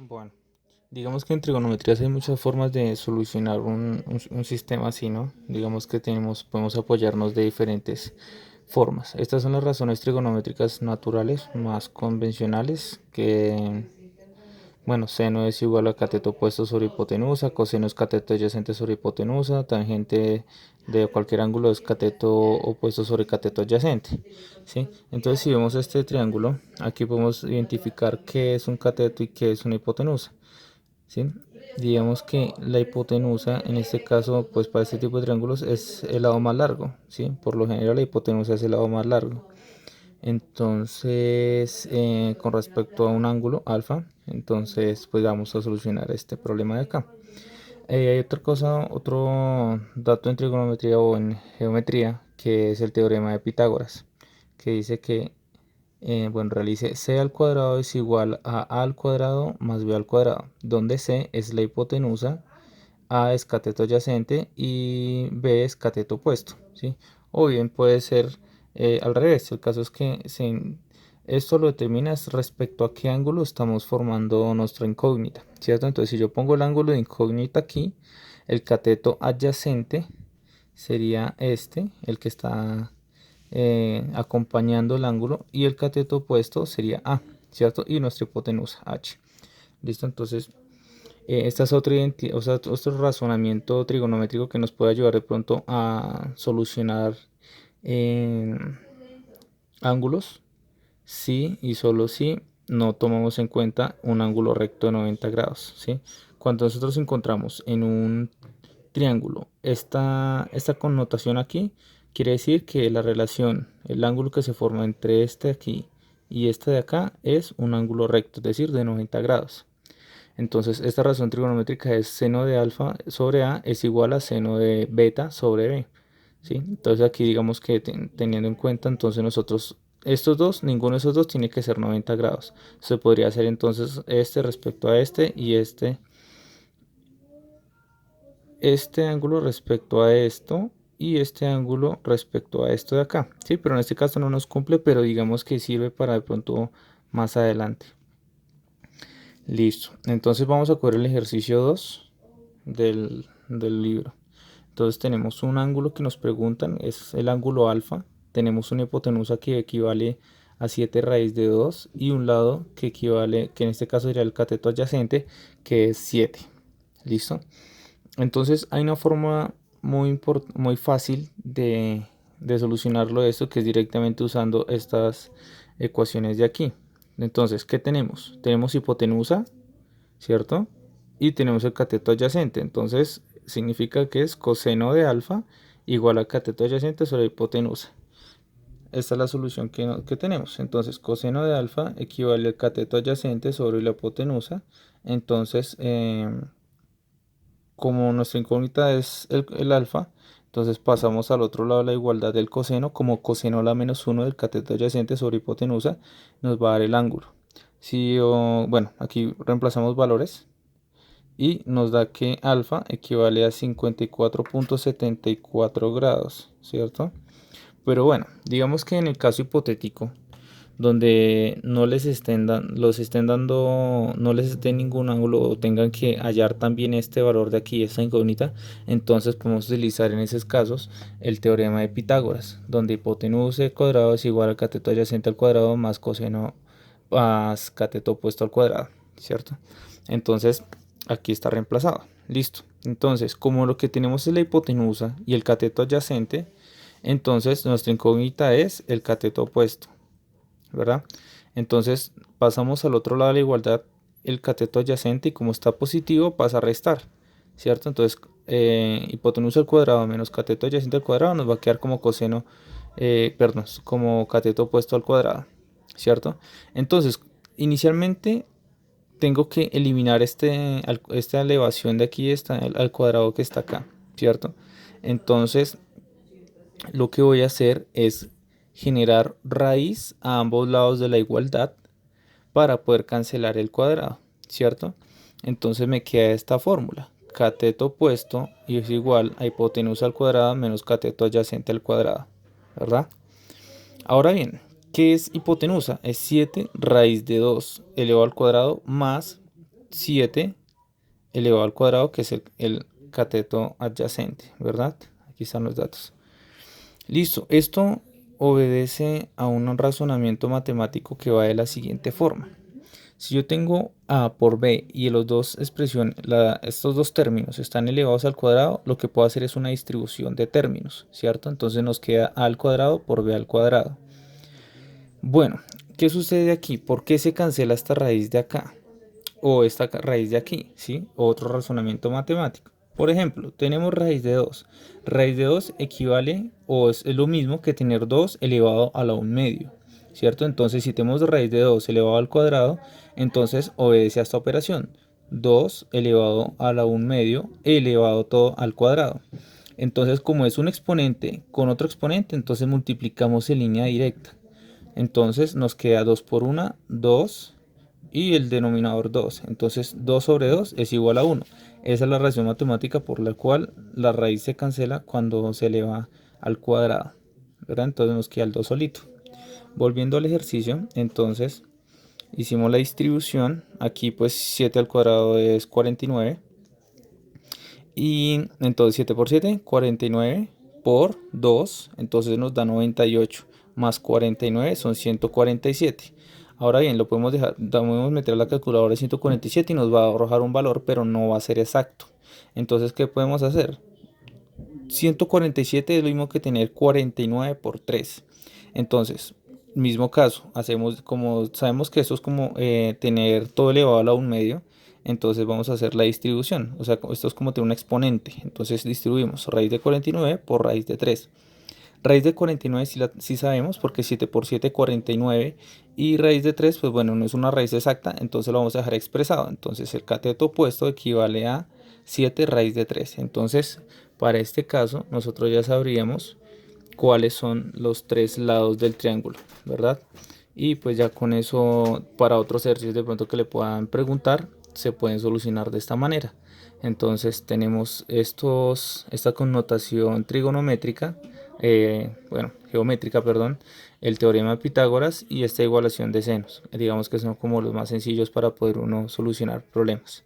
Bueno, digamos que en trigonometría hay muchas formas de solucionar un sistema así, ¿no? Digamos que podemos apoyarnos de diferentes formas. Estas son las razones trigonométricas naturales más convencionales bueno, seno es igual a cateto opuesto sobre hipotenusa, coseno es cateto adyacente sobre hipotenusa, tangente de cualquier ángulo es cateto opuesto sobre cateto adyacente, ¿sí? Entonces, si vemos este triángulo, aquí podemos identificar qué es un cateto y qué es una hipotenusa, ¿sí? Digamos que la hipotenusa, en este caso, pues para este tipo de triángulos es el lado más largo, ¿sí? Por lo general la hipotenusa es el lado más largo. Entonces, con respecto a un ángulo alfa, entonces pues vamos a solucionar este problema de acá. Hay otra cosa, otro dato en trigonometría o en geometría, que es el teorema de Pitágoras, que dice que, bueno, realice c al cuadrado es igual a al cuadrado más b al cuadrado, donde c es la hipotenusa, a es cateto adyacente y b es cateto opuesto, ¿sí? O bien puede ser al revés. El caso es que esto lo determinas respecto a qué ángulo estamos formando nuestra incógnita, ¿cierto? Entonces, si yo pongo el ángulo de incógnita aquí, el cateto adyacente sería este, el que está acompañando el ángulo, y el cateto opuesto sería A, ¿cierto? Y nuestra hipotenusa H. ¿Listo? Entonces, esta es o sea, otro razonamiento trigonométrico que nos puede ayudar de pronto a solucionar eh, ángulos si y solo si no tomamos en cuenta un ángulo recto de 90 grados, ¿sí? Cuando nosotros encontramos en un triángulo esta connotación aquí, quiere decir que la relación, el ángulo que se forma entre este de aquí y este de acá es un ángulo recto, es decir, de 90 grados. Entonces, esta razón trigonométrica es seno de alfa sobre A es igual a seno de beta sobre B, ¿sí? Entonces aquí digamos que teniendo en cuenta entonces nosotros estos dos, ninguno de esos dos tiene que ser 90 grados. Se podría hacer entonces este respecto a este y este ángulo respecto a esto y este ángulo respecto a esto de acá, ¿sí? Pero en este caso no nos cumple, pero digamos que sirve para de pronto más adelante. Listo. Entonces vamos a coger el ejercicio 2 del libro. Entonces tenemos un ángulo que nos preguntan, es el ángulo alfa. Tenemos una hipotenusa que equivale a 7 raíz de 2 y un lado que equivale, que en este caso sería el cateto adyacente, que es 7. ¿Listo? Entonces hay una forma muy fácil de solucionarlo esto, que es directamente usando estas ecuaciones de aquí. Entonces, ¿qué tenemos? Tenemos hipotenusa, ¿cierto? Y tenemos el cateto adyacente. Entonces, significa que es coseno de alfa igual a cateto adyacente sobre hipotenusa. Esta es la solución que tenemos. Entonces, coseno de alfa equivale al cateto adyacente sobre la hipotenusa. Entonces, como nuestra incógnita es el alfa, entonces pasamos al otro lado la igualdad del coseno, como coseno a la menos 1 del cateto adyacente sobre hipotenusa, nos va a dar el ángulo. Si, bueno, aquí reemplazamos valores y nos da que alfa equivale a 54,74 grados, ¿cierto? Pero bueno, digamos que en el caso hipotético, donde los estén dando, no les esté ningún ángulo o tengan que hallar también este valor de aquí, esta incógnita, entonces podemos utilizar en esos casos el teorema de Pitágoras, donde hipotenusa al cuadrado es igual al cateto adyacente al cuadrado más coseno más cateto opuesto al cuadrado, ¿cierto? Entonces aquí está reemplazado, listo. Entonces, como lo que tenemos es la hipotenusa y el cateto adyacente, entonces nuestra incógnita es el cateto opuesto, ¿verdad? Entonces pasamos al otro lado de la igualdad, el cateto adyacente, y como está positivo pasa a restar, ¿cierto? Entonces hipotenusa al cuadrado menos cateto adyacente al cuadrado nos va a quedar como coseno, perdón, como cateto opuesto al cuadrado, ¿cierto? Entonces, inicialmente tengo que eliminar esta elevación de aquí al cuadrado que está acá, ¿cierto? Entonces, lo que voy a hacer es generar raíz a ambos lados de la igualdad para poder cancelar el cuadrado, ¿cierto? Entonces me queda esta fórmula. Cateto opuesto y es igual a hipotenusa al cuadrado menos cateto adyacente al cuadrado, ¿verdad? Ahora bien, ¿qué es hipotenusa? Es 7 raíz de 2 elevado al cuadrado más 7 elevado al cuadrado, que es el cateto adyacente, ¿verdad? Aquí están los datos. Listo, esto obedece a un razonamiento matemático que va de la siguiente forma. Si yo tengo a por b y los dos expresiones, estos dos términos están elevados al cuadrado, lo que puedo hacer es una distribución de términos, ¿cierto? Entonces nos queda a al cuadrado por b al cuadrado. Bueno, ¿qué sucede aquí? ¿Por qué se cancela esta raíz de acá? O esta raíz de aquí, ¿sí? Otro razonamiento matemático. Por ejemplo, tenemos raíz de 2. Raíz de 2 equivale o es lo mismo que tener 2 elevado a la 1 medio, ¿cierto? Entonces, si tenemos raíz de 2 elevado al cuadrado, entonces obedece a esta operación. 2 elevado a la 1 medio elevado todo al cuadrado. Entonces, como es un exponente con otro exponente, entonces multiplicamos en línea directa. Entonces nos queda 2 por 1, 2 y el denominador 2. Entonces 2 sobre 2 es igual a 1. Esa es la relación matemática por la cual la raíz se cancela cuando se eleva al cuadrado, ¿verdad? Entonces nos queda el 2 solito. Volviendo al ejercicio, entonces hicimos la distribución. Aquí pues 7 al cuadrado es 49. Y entonces 7 por 7, 49 por 2, entonces nos da 98, más 49 son 147. Ahora bien, lo podemos dejar, podemos meter a la calculadora de 147 y nos va a arrojar un valor, pero no va a ser exacto. Entonces, ¿qué podemos hacer? 147 es lo mismo que tener 49 por 3. Entonces, mismo caso, hacemos como sabemos que esto es como tener todo elevado a la 1 medio, entonces vamos a hacer la distribución. O sea, esto es como tener un exponente. Entonces distribuimos raíz de 49 por raíz de 3. Raíz de 49 sí sabemos porque 7 por 7 49 y raíz de 3 pues bueno no es una raíz exacta, entonces lo vamos a dejar expresado. Entonces el cateto opuesto equivale a 7 raíz de 3. Entonces para este caso nosotros ya sabríamos cuáles son los tres lados del triángulo, ¿verdad? Y pues ya con eso para otros ejercicios de pronto que le puedan preguntar se pueden solucionar de esta manera. Entonces tenemos esta connotación trigonométrica, bueno, geométrica, perdón, el teorema de Pitágoras y esta igualación de senos. Digamos que son como los más sencillos para poder uno solucionar problemas.